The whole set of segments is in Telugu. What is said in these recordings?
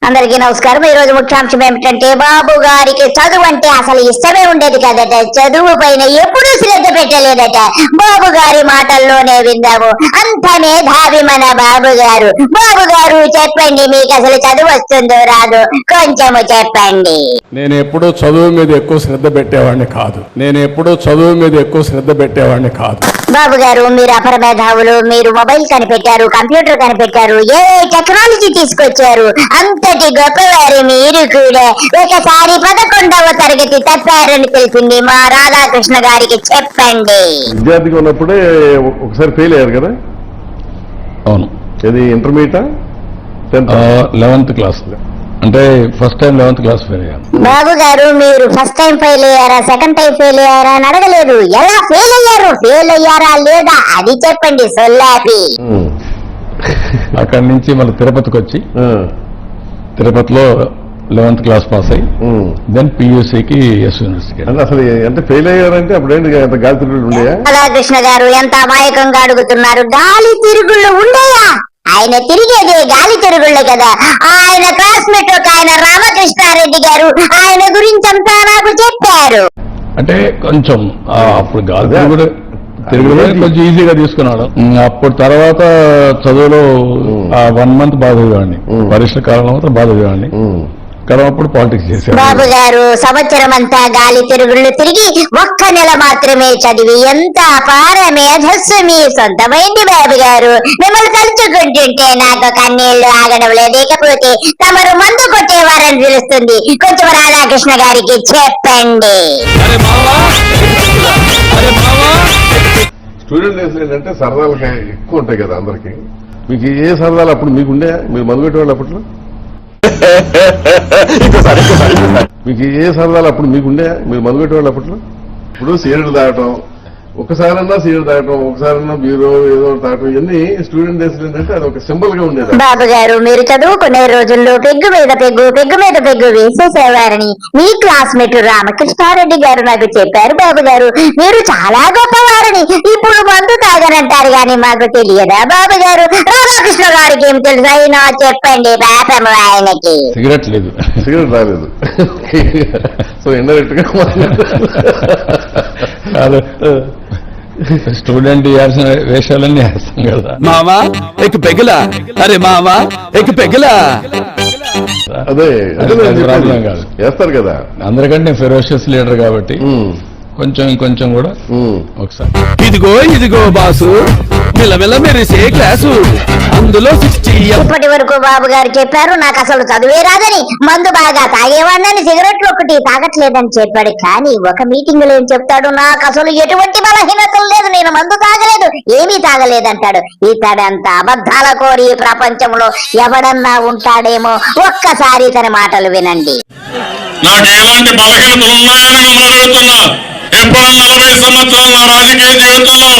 అందరికీ నమస్కారం. ఈ రోజు ముఖ్యాంశం ఏమిటంటే బాబు గారికి చదువు అంటే అసలు ఇష్టమే ఉండేది కదట. చదువు పైన ఎప్పుడూ శ్రద్ధ పెట్టలేదట. బాబు గారి మాటల్లోనే విందాము. అంత మేధావి మన బాబు గారు. బాబు గారు చెప్పండి, మీకు అసలు చదువు వస్తుందో రాదు కొంచెము చెప్పండి. నేను ఎప్పుడూ చదువు మీద ఎక్కువ శ్రద్ధ పెట్టేవాడిని కాదు. బాబు గారు, మీరు అపర మేధావులు. మీరు మొబైల్ కనిపెట్టారు, కంప్యూటర్ కనిపెట్టారు, ఏ టెక్నాలజీ తీసుకొచ్చారు. అంతటి గొప్పవారు మీరు కూడా ఒకసారి 11వ తరగతి తప్పారని తెలిసింది. మా రాధాకృష్ణ గారికి చెప్పండి. విద్యార్థిగా ఉన్నప్పుడే ఒకసారి ఫెయిల్ అయ్యారు కదా? అవును. ఇది ఇంటర్మీడియటా 11th క్లాస్, అంటే first time 11th class fail అయ్యాను. బాబు గారు, మీరు ఫస్ట్ టైం ఫెయిల్ అయ్యారా, సెకండ్ టైం ఫెయిల్ అయ్యారా అని అడగలేదు. ఎలా ఫెయిల్ అయ్యారు, ఫెయిల్ అయ్యారా లేదా అది చెప్పండి. సొల్లాపి. అక్కడి నుంచి మళ్ళీ తిరుపతికి వచ్చి తిరుపతిలో 11th క్లాస్ పాస్ అయ్యి దెన్ పియూసీకి ఎస్ యూనివర్సిటీ. అంటే అసలు ఎంత ఫెయిల్ అయ్యారంటే అప్పుడేంటి ఎంత గాలి తిరుగుళ్ళు ఉండేయా? రాధాకృష్ణ గారు ఎంత అమాయకంగా అడుగుతున్నారు. గాలి తిరుగుళ్ళు ఉండేయా? ఆయన తిరిగేది గాలి తిరుగుళ్ళే కదా. ఆయన క్లాస్మేట్ ఒక ఆయన రామకృష్ణారెడ్డి గారు ఆయన గురించి అంతా నాకు చెప్పారు. అంటే కొంచెం అప్పుడు గాలి తిరుగుడు కొంచెం ఈజీగా తీసుకున్నాడు. అప్పుడు తర్వాత చదువులో 1 month బాధ చదివాడిని, పరీక్ష కాలంలో మాత్రం బాధ చదివాడిని. అప్పుడు పాలిటిక్స్ చేశారు. బాబు గారు, సంవత్సరం అంతా గాలి తిరుగుళ్ళు తిరిగి 1 నెల మాత్రమే చదివి ఎంత అపార మేధస్సు మీ సొంతమైంది బాబు గారు. మిమ్మల్ని తలుచుకుంటుంటే నాకు కన్నీళ్లు ఆగడం లేదు. ఇకపోతే తమరు మందు కొట్టేవారని తెలుస్తుంది. కొంచెం రాధాకృష్ణ గారికి చెప్పండి. స్టూడెంట్ డేస్ ఏంటంటే సరదాలు ఎక్కువ ఉంటాయి కదా అందరికి. మీకు ఏ సరదాలు అప్పుడు మీకుండే? మీరు మందు పెట్టేవాళ్ళు అప్పట్లో? మీకు ఏ సరదాలు అప్పుడు మీకుండే? మీరు మందు పెట్టేవాళ్ళు అప్పట్లో? ఇప్పుడు సీరియడ్ తాగటం, ఒకసారన్నా సీరియడ్ తాగటం, ఒకసారన్నా బ్యూరో ఏదో తాగటం, ఇవన్నీ స్టూడెంట్ డేస్ ఏంటంటే అది ఒక సింబల్ గా ఉండేది. బాబు గారు, మీరు చదువుకునే రోజుల్లో పెగ్గు మీద పెగ్గు వేసేసేవారని మీ క్లాస్మేట్ రామకృష్ణారెడ్డి గారు నాకు చెప్పారు. బాబు గారు, మీరు చాలా గొప్పవారని. ఇప్పుడు మందు తాగనంటారు గాని మాకు తెలియదా బాబు గారు? రాధాకృష్ణ గారికి ఏం తెలుసు? అయినా చెప్పండి పాపం ఆయనకి. సిగరెట్ లేదు, సిగరెట్ రాలేదు. సో ఇండైరెక్ట్ గా స్టూడెంట్ వేయాల్సిన వేషాలన్నీ వేస్తాం కదా. మావా ఎక్ పెగలా, అరే మావా ఎక్ పెగలా. అదే ప్రాబ్లం కాదు, చేస్తారు కదా. అందరికంటే ఫెరోషియస్ లీడర్ కాబట్టి ఇంకొంచెం కూడా ఒకసారి ఇదిగో బాసు మెల్లమెల్ల మెరిసే క్లాసు, అందులో 60. ఇప్పటి వరకు బాబు గారు చెప్పారు నాకు అసలు చదువే రాదని, మందు బాగా తాగేవాడిని, సిగరెట్లు ఒకటి తాగట్లేదని చెప్పాడు. కానీ ఒక మీటింగ్ లో ఏం చెప్తాడు? నాకు అసలు ఎటువంటి బలహీనతలు లేదు, నేను మందు తాగలేదు, ఏమీ తాగలేదంటాడు. ఇతడంత అబద్ధాల కోరి ప్రపంచంలో ఎవడన్నా ఉంటాడేమో. ఒక్కసారి తన మాటలు వినండి. నాకు ఎలాంటి బలహీనతలు ఉన్నాయని మిమ్మల్ని అడుగుతున్నా. ఎప్పుడన్నా 40 సంవత్సరాల నా రాజకీయ జీవితంలో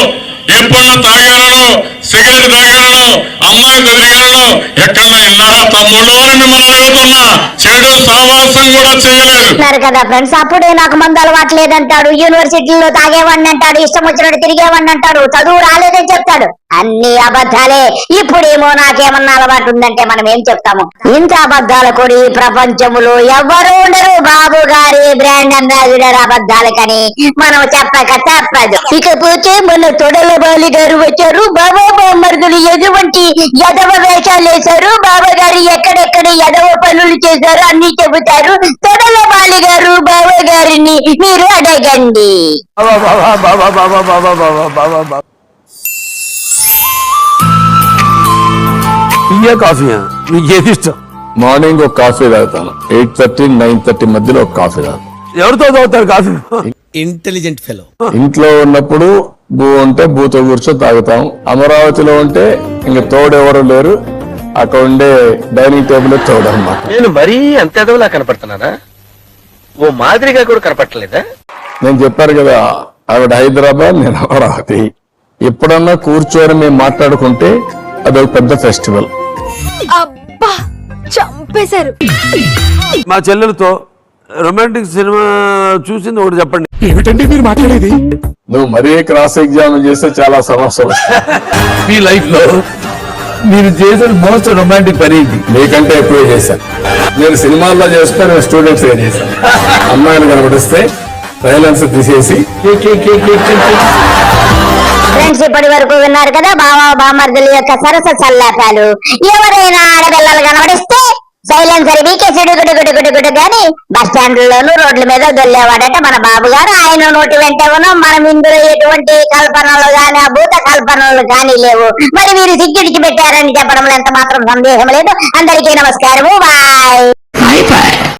ఎప్పుడన్నా తాగానో, సిగరెట్ తాగానో, అమ్మాయితో తిరిగానో ఎక్కడన్నా విన్నారా తమ్ముడు అని మిమ్మల్ని అడుగుతున్నా. చెడు సావాసం కూడా చేయలేదు కదా ఫ్రెండ్స్. అప్పుడే నాకు మందు అలవాటు లేదంటాడు, యూనివర్సిటీలో తాగేవాడిని అంటాడు, ఇష్టం వచ్చినట్టు తిరిగేవాడిని అంటాడు, చదువు రాలేదని చెప్తాడు. అన్ని అబద్ధాలే. ఇప్పుడేమో నాకేమన్నా అలవాటు ఉందంటే మనం ఏం చెప్తాము? ఇంత అబద్ధాల కొడి ప్రపంచములో ఎవ్వరూ ఉండరు. బాబు గారి బ్రాండ్ అంబాసిడర్ అబద్ధాలకని మనం చెప్పక తప్పదు. ఇకపోతే మన తొడల బాలి గారు వచ్చారు. బాబా బామ్మర్దులు ఎటువంటి యదవ వేషాలు వేశారు, బాబా గారు ఎక్కడెక్కడ యదవ పనులు చేశారు అన్ని చెబుతారు. తొడల బాలి గారు బాబా గారిని మీరు అడగండి. కాఫీయా మీకు ఏది ఇష్టం? మార్నింగ్ ఒక కాఫీ తాగుతాను. 8:30, 9:30 మధ్యలో ఒక కాఫీ తాగుతాను. ఎవరితో తాగుతారు కాఫీ? Intelligent fellow. ఇంట్లో ఉన్నప్పుడు బూ ఉంటే బూతో కూర్చో తాగుతాం. అమరావతిలో ఉంటే ఇంక తోడెవరు లేరు, అక్కడ ఉండే డైనింగ్ టేబుల్ తోడన్నమాట. నేను మరీ అంత ఎదవలా కనపడుతున్నానా? ఓ మాదిరిగా కూడా కనపడలేదా? నేను చెప్పాను కదా, ఆవిడ హైదరాబాద్, నేను అమరావతి. ఎప్పుడన్నా కూర్చొని మేము మాట్లాడుకుంటే అదొక పెద్ద ఫెస్టివల్. అబ్బా చంపేశారు. మా చెల్లెలతో రొమాంటిక్ సినిమా చూసింది ఒకటి చెప్పండి. ఏమిటండి మీరు మాట్లాడేది? నువ్వు మరీ క్రాస్ ఎగ్జామ్ చేస్తే చాలా సమస్యలు. మీ లైఫ్ లో మీరు చేసిన మోస్ట్ రొమాంటిక్ పని ఇది. మీకంటే ఎక్కువ చేశాను. నేను సినిమాల్లో చేసుకుని నేను స్టూడెంట్స్ గా చేశాను. అమ్మాయిలు కనబడిస్తే సైలెన్స్ తీసేసి ఫ్రెండ్స్, ఇప్పటి వరకు విన్నారు కదా బావ బామర్దుల యొక్క సరస సల్లాపాలు. ఎవరైనా ఆడపిల్లలు కనబడిస్తే సైలెన్సర్ వీకేసి గుడుగుడుగుడుగుడు గాని బస్ స్టాండ్లోను రోడ్ల మీద దొల్లేవాడట మన బాబు గారు. ఆయన నోటి వెంట ఉన్నాం. మనం ఇందులో ఎటువంటి కల్పనలు గాని అభూత కల్పనలు కానీ లేవు. మరి మీరు సిగ్గిడిచి పెట్టారని చెప్పడంలో ఎంత మాత్రం సందేహం లేదు. అందరికీ నమస్కారము. బాయ్.